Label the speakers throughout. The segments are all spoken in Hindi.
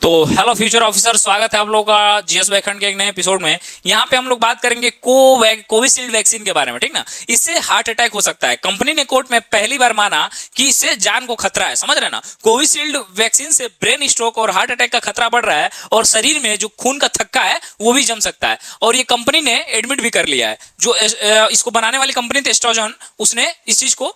Speaker 1: तो हेलो फ्यूचर ऑफिसर, स्वागत है आप लोगों का जीएस बैकएंड के एक नए एपिसोड में। यहाँ पे हम लोग बात करेंगे कोविशील्ड वैक्सीन के बारे में, ठीक ना। इससे हार्ट अटैक हो सकता है। कंपनी ने कोर्ट में पहली बार माना कि इससे जान को खतरा है, समझ रहे ना। कोविशील्ड वैक्सीन से ब्रेन स्ट्रोक और हार्ट अटैक का खतरा बढ़ रहा है और शरीर में जो खून का थक्का है वो भी जम सकता है। और ये कंपनी ने एडमिट भी कर लिया है। जो इसको बनाने वाली कंपनी थी एस्ट्राजेन, उसने इस चीज को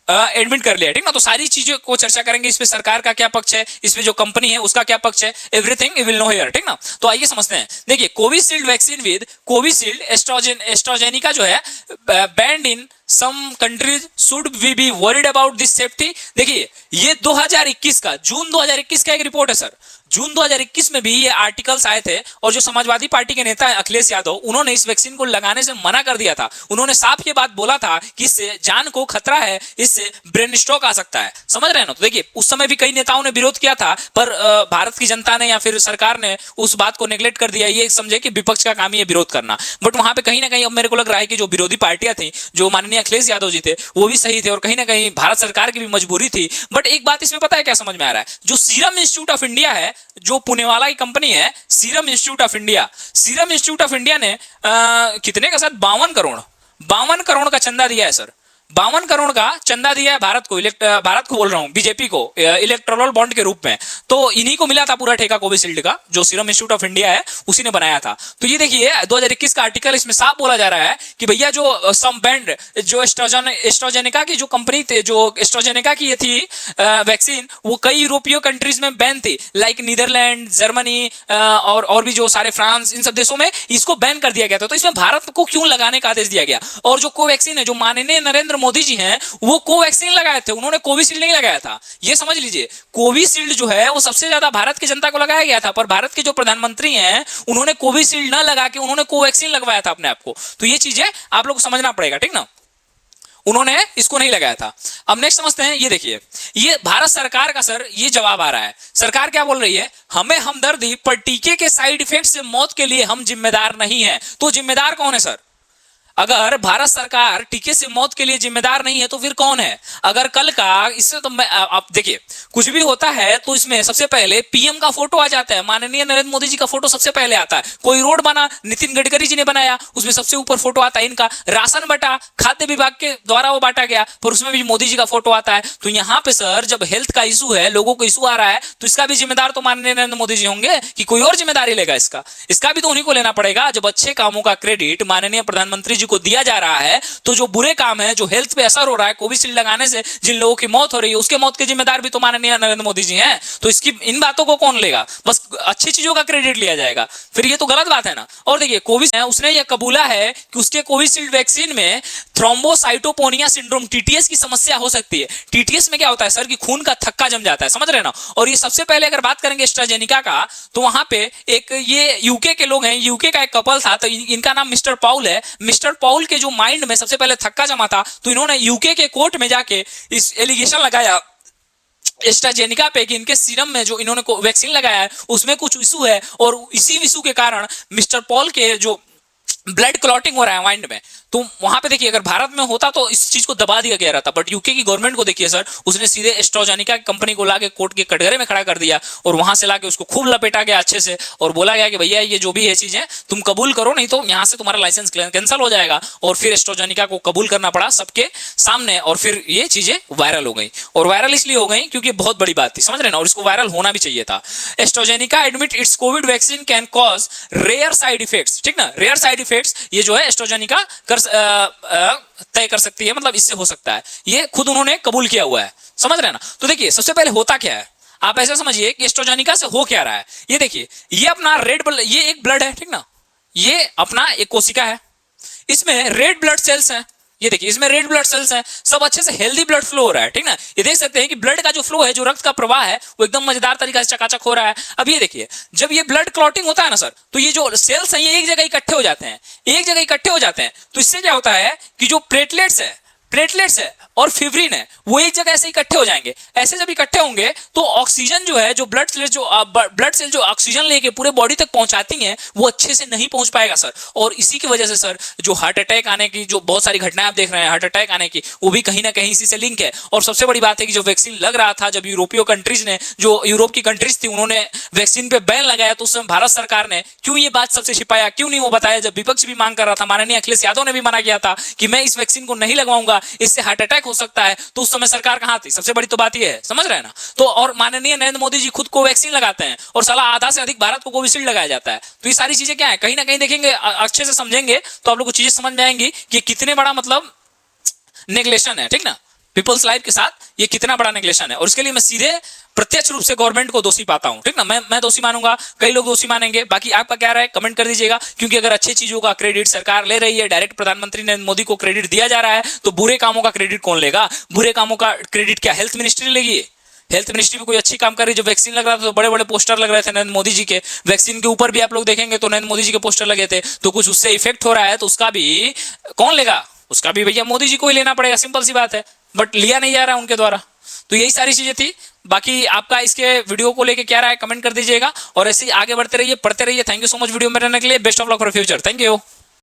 Speaker 1: एडमिट कर लिया, ठीक ना। तो सारी चीजों को चर्चा करेंगे। इसमें सरकार का क्या पक्ष है, इसमें जो कंपनी है उसका क्या पक्ष है, everything you will know here, ठीक ना। तो आइए समझते हैं। देखिए, Covishield vaccine with Covishield AstraZeneca जो है banned in some countries, should we be worried about this safety. देखिए, ये 2021 का जून 2021 का एक रिपोर्ट है सर। जून 2021 में भी ये आर्टिकल्स आए थे और जो समाजवादी पार्टी के नेता अखिलेश यादव, उन्होंने इस वैक्सीन को लगाने से मना कर दिया था। उन्होंने साफ ये बात बोला था कि इससे जान को खतरा है, इससे ब्रेन स्ट्रोक आ सकता है, समझ रहे हैं ना। तो देखिए, उस समय भी कई नेताओं ने विरोध किया था, पर भारत की जनता ने या फिर सरकार ने उस बात को नेग्लेक्ट कर दिया। ये समझे कि विपक्ष का काम ही है विरोध करना। बट वहां पे कहीं ना कहीं अब मेरे को लग रहा है कि जो विरोधी पार्टियां थी, जो माननीय अखिलेश यादव जी थे, वो भी सही थे और कहीं ना कहीं भारत सरकार की भी मजबूरी थी। बट एक बात इसमें पता है क्या समझ में आ रहा है, जो सीरम इंस्टीट्यूट ऑफ इंडिया है, जो पुणे वाला की कंपनी है serum institute of India, serum institute of India ने कितने का सर 52 करोड़ का चंदा दिया है सर। 52 करोड़ का चंदा दिया है भारत को बोल रहा हूं, बीजेपी को, इलेक्टोरल बॉन्ड के रूप में। तो इन्हीं को मिला था पूरा ठेका कोविशील्ड का, जो सीरम इंस्टीट्यूट ऑफ इंडिया है उसी ने बनाया था। तो ये देखिए 2021 का आर्टिकल, इसमें साफ बोला जा रहा है कि भैया जो सम बैंड, जो एस्ट्राजेनेका की जो कंपनी थी, जो एस्ट्राजेनेका की ये थी वैक्सीन, वो कई यूरोपीय कंट्रीज में बैन थी, लाइक नीदरलैंड, जर्मनी और भी जो सारे फ्रांस, इन सब देशों में इसको बैन कर दिया गया था। तो इसमें भारत को क्यों लगाने का आदेश दिया गया। और जो कोवैक्सीन है, जो माननीय नरेंद्र मोदी जी हैं, वो कोवैक्सीन लगाए थे, उन्होंने कोविशील्ड नहीं लगाया था। ये समझ लीजिए, कोविशील्ड जो है वो सबसे ज्यादा भारत की जनता को लगाया गया था, पर भारत के जो प्रधानमंत्री हैं उन्होंने कोविशील्ड ना लगा के उन्होंने कोवैक्सीन लगवाया था अपने आप को। तो ये चीजें आप लोग को समझना पड़ेगा, ठीक ना। उन्होंने इसको नहीं लगाया था। अब नेक्स्ट समझते हैं। ये देखिए, ये भारत सरकार का सर ये जवाब आ रहा है। सरकार क्या बोल रही है, हमें हमदर्दी, पर टीके के साइड इफेक्ट से मौत के लिए हम जिम्मेदार नहीं है। तो जिम्मेदार कौन है सर? अगर भारत सरकार टीके से मौत के लिए जिम्मेदार नहीं है तो फिर कौन है? अगर कल का इससे तो आप देखिए, कुछ भी होता है तो इसमें सबसे पहले पीएम का फोटो आ जाता है, माननीय नरेंद्र मोदी जी का फोटो सबसे पहले आता है। कोई रोड बना, नितिन गडकरी जी ने बनाया, उसमें सबसे ऊपर फोटो आता है इनका। राशन बटा, खाद्य विभाग के द्वारा वो बांटा गया, पर उसमें भी मोदी जी का फोटो आता है। तो यहाँ पे सर जब हेल्थ का इशू है, लोगों को इशू आ रहा है, तो इसका भी जिम्मेदार तो माननीय नरेंद्र मोदी जी होंगे कि कोई और जिम्मेदारी लेगा इसका? इसका भी तो उन्हीं को लेना पड़ेगा। जब अच्छे कामों का क्रेडिट माननीय प्रधानमंत्री जी को दिया जा रहा है, तो जो बुरे काम है, जो हेल्थ पे असर हो रहा है, कोविशील्ड लगाने से जिन लोगों की मौत हो रही है, उसके मौत के जिम्मेदार भी तो माननीय नरेंद्र मोदी जी हैं। तो इसकी इन बातों को कौन लेगा? बस अच्छी चीजों का क्रेडिट लिया जाएगा, फिर ये तो गलत बात है ना। और देखिए, कोविशील्ड उसने यह कबूला है कि उसके कोविशील्ड वैक्सीन में थ्रोम्बोसाइटोपेनिया सिंड्रोम, टीटीएस की समस्या हो सकती है। टीटीएस में क्या होता है सर, कि खून का थक्का जम जाता है, समझ रहे ना। और ये सबसे पहले अगर बात करेंगे एस्ट्राजेनिका का, तो वहां पे एक ये यूके के लोग हैं, यूके का एक कपल था, तो इनका नाम मिस्टर पॉल है। मिस्टर पॉल के जो माइंड में सबसे पहले थक्का जमा था, तो इन्होंने यूके के कोर्ट में जाके इस एलिगेशन लगाया एस्ट्राजेनिका पे कि इनके सीरम में जो इन्होंने वैक्सीन लगाया है उसमें कुछ इशू है, और इसी इशू के कारण मिस्टर पॉल के जो ब्लड क्लॉटिंग हो रहा है माइंड में। तो वहां पे देखिए, अगर भारत में होता तो इस चीज को दबा दिया गया रहता, बट यूके की गवर्नमेंट को देखिए सर, उसने सीधे एस्ट्राजेनिका कंपनी को लाके कोर्ट के कटघरे में खड़ा कर दिया और वहां से लाके उसको खूब लपेटा गया अच्छे से, और बोला गया कि भैया ये जो भी है चीजें तुम कबूल करो, नहीं तो यहां से तुम्हारा लाइसेंस कैंसिल हो जाएगा। और फिर एस्ट्राजेनिका को कबूल करना पड़ा सबके सामने, और फिर ये चीजें वायरल हो गई। और वायरल इसलिए हो गई क्योंकि बहुत बड़ी बात थी, समझ रहे ना, और इसको वायरल होना भी चाहिए था। AstraZeneca admit its Covid vaccine can cause rare side effects, ठीक ना। रेयर साइड इफेक्ट्स ये जो है एस्ट्राजेनिका तय कर सकती है, मतलब इससे हो सकता है, ये खुद उन्होंने कबूल किया हुआ है, समझ रहे ना। तो देखिए, सबसे पहले होता क्या है, आप ऐसे समझिए कि एस्ट्राजेनिका से हो क्या रहा है। ये देखिए, ये अपना रेड ब्लड, ये एक ब्लड है, ठीक ना, ये अपना एक कोशिका है, इसमें रेड ब्लड सेल्स हैं। ये देखिए, इसमें रेड ब्लड सेल्स हैं, सब अच्छे से हेल्दी ब्लड फ्लो हो रहा है, ठीक ना। ये देख सकते हैं कि ब्लड का जो फ्लो है, जो रक्त का प्रवाह है, वो एकदम मजेदार तरीके से चकाचक हो रहा है। अब ये देखिए, जब ये ब्लड क्लॉटिंग होता है ना सर, तो ये जो सेल्स हैं ये एक जगह इकट्ठे हो जाते हैं, एक जगह इकट्ठे हो जाते हैं। तो इससे क्या होता है कि जो प्लेटलेट्स है और फिब्रिन है वो एक जगह ऐसे इकट्ठे हो जाएंगे। ऐसे जब इकट्ठे होंगे तो ऑक्सीजन जो है, जो ब्लड सेल जो ऑक्सीजन लेके पूरे बॉडी तक पहुंचाती हैं, वो अच्छे से नहीं पहुंच पाएगा सर। और इसी की वजह से सर जो हार्ट अटैक आने की जो बहुत सारी घटनाएं आप देख रहे हैं, हार्ट अटैक आने की, वो भी कहीं ना कहीं इसी से लिंक है। और सबसे बड़ी बात है कि जो वैक्सीन लग रहा था, जब यूरोपीय कंट्रीज ने, जो यूरोप की कंट्रीज थी, उन्होंने वैक्सीन पे बैन लगाया, तो उस समय भारत सरकार ने क्यों ये बात सबसे छिपाया, क्यों नहीं वो बताया? जब विपक्ष भी मांग कर रहा था, माननीय अखिलेश यादव ने भी मना किया था कि मैं इस वैक्सीन को नहीं लगवाऊंगा, इससे हार्ट अटैक हो सकता है, तो उस समय सरकार कहां थी? सबसे बड़ी तो बात ये है, समझ रहे हैं ना? तो और माननीय नरेंद्र मोदी जी खुद को वैक्सीन लगाते हैं और साला आधा से अधिक भारत को कोविशील्ड लगाया जाता है। तो ये सारी चीजें क्या है, कहीं ना कहीं देखेंगे, अच्छे से समझेंगे तो आप लोग को चीजें समझ में आएंगी कि कितने बड़ा मतलब नेग्लेक्शन है, ठीक ना, पीपल्स लाइफ के साथ ये कितना बड़ा नेग्लेक्शन है। और इसके लिए मैं सीधे प्रत्यक्ष रूप से गवर्नमेंट को दोषी पाता हूं, ठीक ना। मैं दोषी मानूंगा, कई लोग दोषी मानेंगे, बाकी आपका क्या राय कमेंट कर दीजिएगा। क्योंकि अगर अच्छी चीजों का क्रेडिट सरकार ले रही है, डायरेक्ट प्रधानमंत्री नरेंद्र मोदी को क्रेडिट दिया जा रहा है, तो बुरे कामों का क्रेडिट कौन लेगा? बुरे कामों का क्रेडिट क्या हेल्थ मिनिस्ट्री लेगी? हेल्थ मिनिस्ट्री भी कोई अच्छी काम कर रही है। जब वैक्सीन लग रहा था तो बड़े बड़े पोस्टर लग रहे थे नरेंद्र मोदी जी के, वैक्सीन के ऊपर भी आप लोग देखेंगे तो नरेंद्र मोदी जी के पोस्टर लगे थे, तो कुछ उससे इफेक्ट हो रहा है, तो उसका भी कौन लेगा? उसका भी भैया मोदी जी को ही लेना पड़ेगा, सिंपल सी बात है। बट लिया नहीं जा रहा उनके द्वारा। तो यही सारी चीजें थी। बाकी आपका इसके वीडियो को लेके क्या राय कमेंट कर दीजिएगा, और ऐसे ही आगे बढ़ते रहिए, पढ़ते रहिए। Thank you so much video में रहने के लिए। Best of luck for future. Thank you.